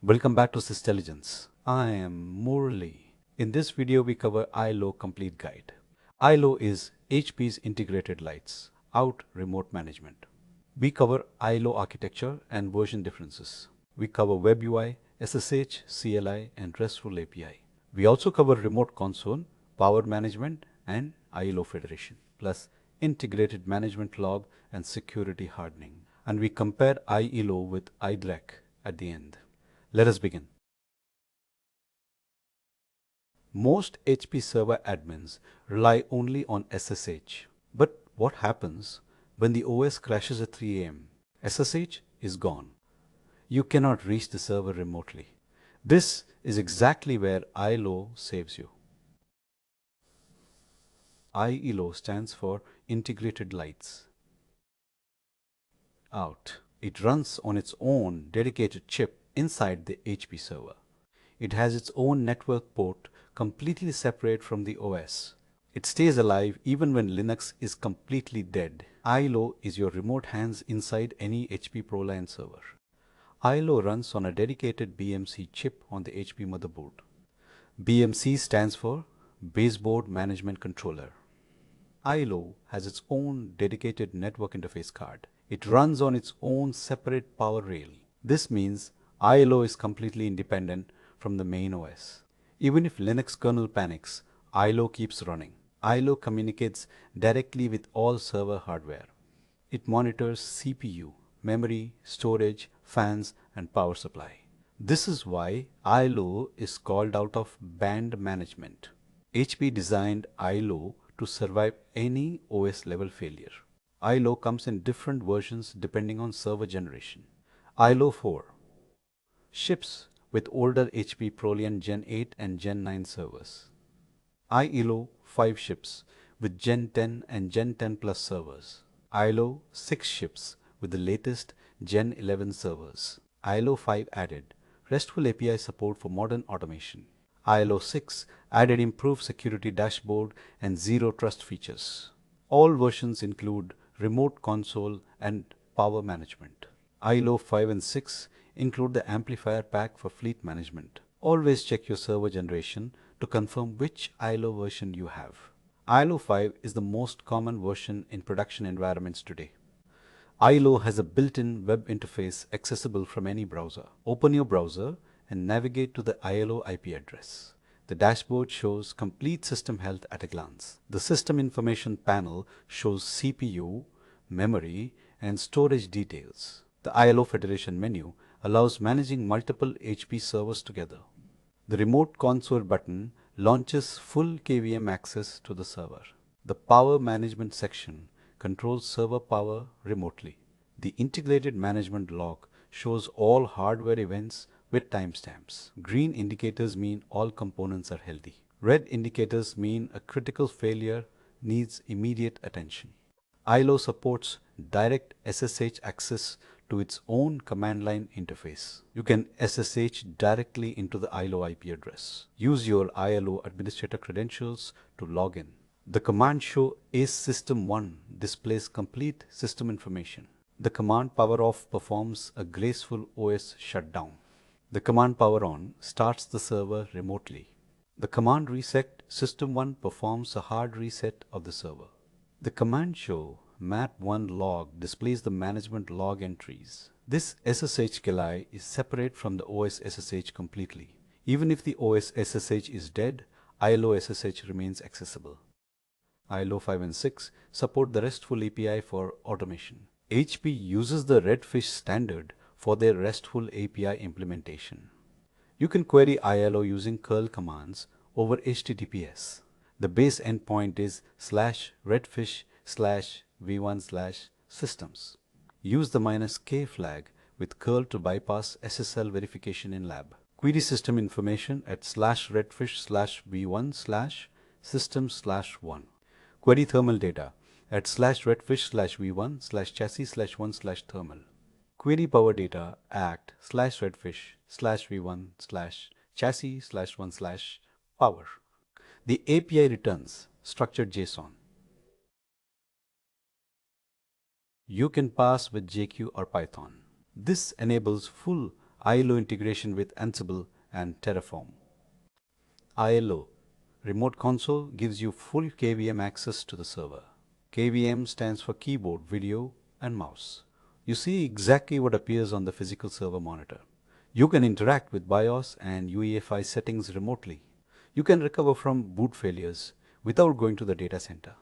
Welcome back to Systelligence. I am Murali. In this video, we cover iLO Complete Guide. iLO is HP's integrated lights out remote management. We cover iLO architecture and version differences. We cover Web UI, SSH, CLI, and RESTful API. We also cover remote console, power management, and iLO federation, plus integrated management log and security hardening. And we compare iLO with iDRAC at the end. Let us begin. Most HP server admins rely only on SSH. But what happens when the OS crashes at 3 a.m.? SSH is gone. You cannot reach the server remotely. This is exactly where iLO saves you. iLO stands for Integrated Lights Out. It runs on its own dedicated chip inside the HP server. It has its own network port completely separate from the OS. It stays alive even when Linux is completely dead. iLO is your remote hands inside any HP ProLiant server. iLO runs on a dedicated BMC chip on the HP motherboard. BMC stands for Baseboard Management Controller. iLO has its own dedicated network interface card. It runs on its own separate power rail. This means iLO is completely independent from the main OS. Even if Linux kernel panics, iLO keeps running. iLO communicates directly with all server hardware. It monitors CPU, memory, storage, fans, and power supply. This is why iLO is called out of band management. HP designed iLO to survive any OS level failure. iLO comes in different versions depending on server generation. iLO 4 ships with older HP ProLiant Gen 8 and Gen 9 servers. iLO 5 ships with Gen 10 and Gen 10 Plus servers. iLO 6 ships with the latest Gen 11 servers. iLO 5 added RESTful API support for modern automation. iLO 6 added improved security dashboard and zero trust features. All versions include remote console and power management. iLO 5 and 6 include the amplifier pack for fleet management. Always check your server generation to confirm which iLO version you have. iLO 5 is the most common version in production environments today. iLO has a built-in web interface accessible from any browser. Open your browser and navigate to the iLO IP address. The dashboard shows complete system health at a glance. The system information panel shows CPU, memory, and storage details. The iLO Federation menu allows managing multiple HP servers together. The remote console button launches full KVM access to the server. The power management section controls server power remotely. The integrated management log shows all hardware events with timestamps. Green indicators mean all components are healthy. Red indicators mean a critical failure needs immediate attention. iLO supports direct SSH access to its own command line interface. You can SSH directly into the iLO IP address. Use your iLO administrator credentials to log in. The command show ACE System 1 displays complete system information. The command power off performs a graceful OS shutdown. The command power on starts the server remotely. The command reset system 1 performs a hard reset of the server. The command show map1 log displays the management log entries. This SSH CLI is separate from the OS SSH completely. Even if the OS SSH is dead, iLO SSH remains accessible. iLO 5 and 6 support the RESTful API for automation. HP uses the Redfish standard for their RESTful API implementation. You can query iLO using curl commands over HTTPS. The base endpoint is /redfish/v1/systems. Use the -k flag with curl to bypass SSL verification in lab. Query system information at /redfish/v1/systems/1. Query thermal data at /redfish/v1/chassis/1/thermal. Query power data at /redfish/v1/chassis/1/power. The API returns structured JSON. You can pass with JQ or Python. This enables full iLO integration with Ansible and Terraform. iLO, Remote Console, gives you full KVM access to the server. KVM stands for keyboard, video, and mouse. You see exactly what appears on the physical server monitor. You can interact with BIOS and UEFI settings remotely. You can recover from boot failures without going to the data center.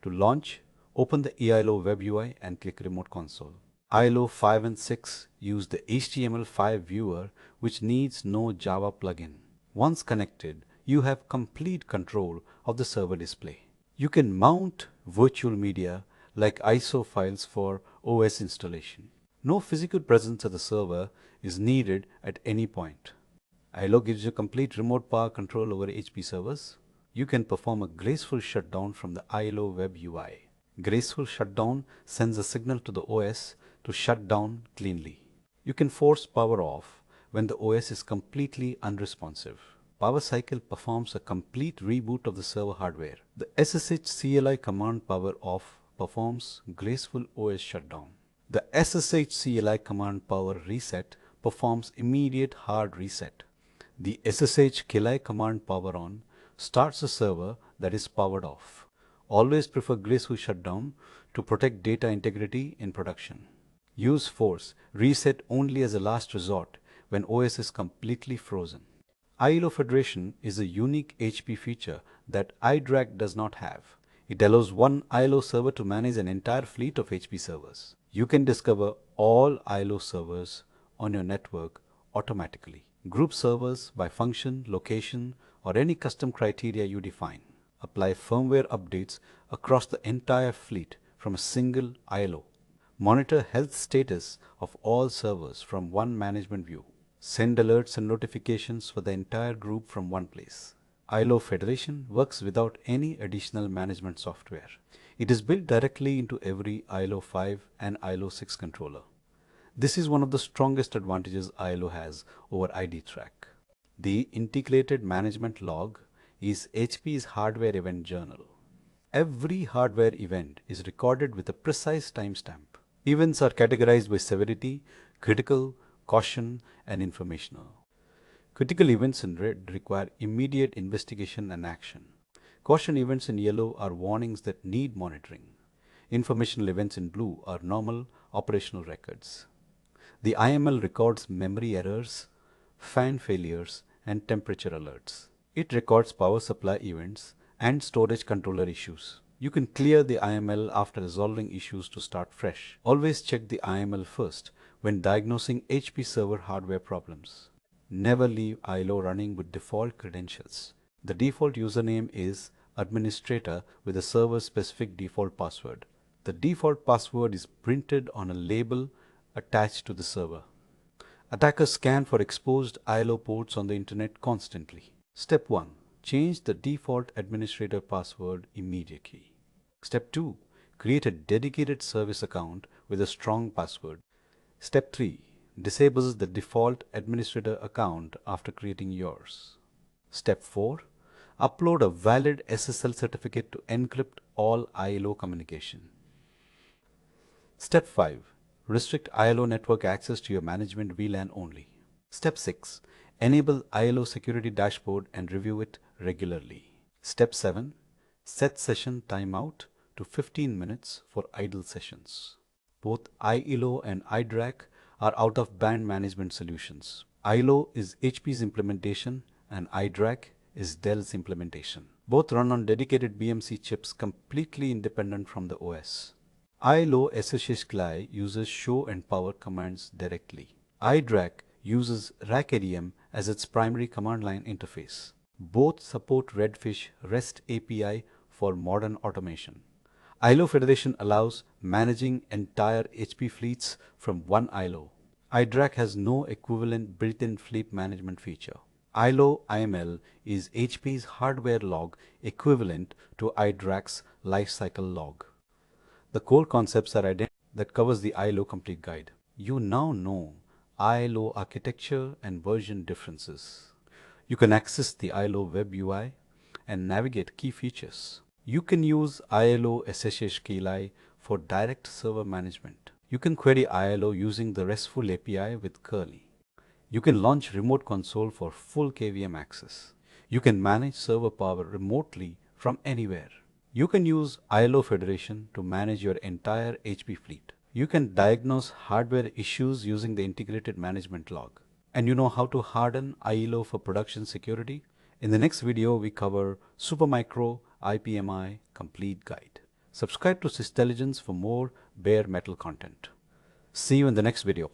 To launch, open the iLO web UI and click Remote Console. iLO 5 and 6 use the HTML5 viewer, which needs no Java plugin. Once connected, you have complete control of the server display. You can mount virtual media like ISO files for OS installation. No physical presence at the server is needed at any point. iLO gives you complete remote power control over HP servers. You can perform a graceful shutdown from the iLO web UI. Graceful shutdown sends a signal to the OS to shut down cleanly. You can force power off when the OS is completely unresponsive. Power cycle performs a complete reboot of the server hardware. The SSH CLI command power off performs graceful OS shutdown. The SSH CLI command power reset performs immediate hard reset. The SSH CLI command power on starts a server that is powered off. Always prefer graceful shutdown to protect data integrity in production. Use force reset only as a last resort when OS is completely frozen. iLO Federation is a unique HP feature that iDRAC does not have. It allows one iLO server to manage an entire fleet of HP servers. You can discover all iLO servers on your network automatically. Group servers by function, location, or any custom criteria you define. Apply firmware updates across the entire fleet from a single iLO. Monitor health status of all servers from one management view. Send alerts and notifications for the entire group from one place. iLO Federation works without any additional management software. It is built directly into every iLO 5 and iLO 6 controller. This is one of the strongest advantages iLO has over iDRAC. The integrated management log is HP's hardware event journal. Every hardware event is recorded with a precise timestamp. Events are categorized by severity, critical, caution, and informational. Critical events in red require immediate investigation and action. Caution events in yellow are warnings that need monitoring. Informational events in blue are normal operational records. The IML records memory errors, fan failures, and temperature alerts. It records power supply events and storage controller issues. You can clear the IML after resolving issues to start fresh. Always check the IML first when diagnosing HP server hardware problems. Never leave iLO running with default credentials. The default username is administrator with a server-specific default password. The default password is printed on a label attached to the server. Attackers scan for exposed iLO ports on the internet constantly. Step 1. Change the default administrator password immediately. Step 2. Create a dedicated service account with a strong password. Step 3. Disable the default administrator account after creating yours. Step 4. Upload a valid SSL certificate to encrypt all iLO communication. Step 5. Restrict iLO network access to your management VLAN only. Step 6. Enable iLO security dashboard and review it regularly. Step 7. Set session timeout to 15 minutes for idle sessions. Both iLO and iDRAC are out-of-band management solutions. iLO is HP's implementation and iDRAC is Dell's implementation. Both run on dedicated BMC chips completely independent from the OS. iLO SSH CLI uses show and power commands directly. iDRAC uses RACADM as its primary command line interface. Both support Redfish REST API for modern automation. iLO Federation allows managing entire HP fleets from one iLO. iDRAC has no equivalent built-in fleet management feature. iLO IML is HP's hardware log equivalent to iDRAC's lifecycle log. The core concepts are identical that covers the iLO complete guide. You now know iLO architecture and version differences. You can access the iLO web UI and navigate key features. You can use iLO SSH CLI for direct server management. You can query iLO using the RESTful API with curly. You can launch remote console for full KVM access. You can manage server power remotely from anywhere. You can use iLO Federation to manage your entire HP fleet. You can diagnose hardware issues using the integrated management log. And you know how to harden iLO for production security? In the next video, we cover Supermicro IPMI complete guide. Subscribe to Systelligence for more bare metal content. See you in the next video.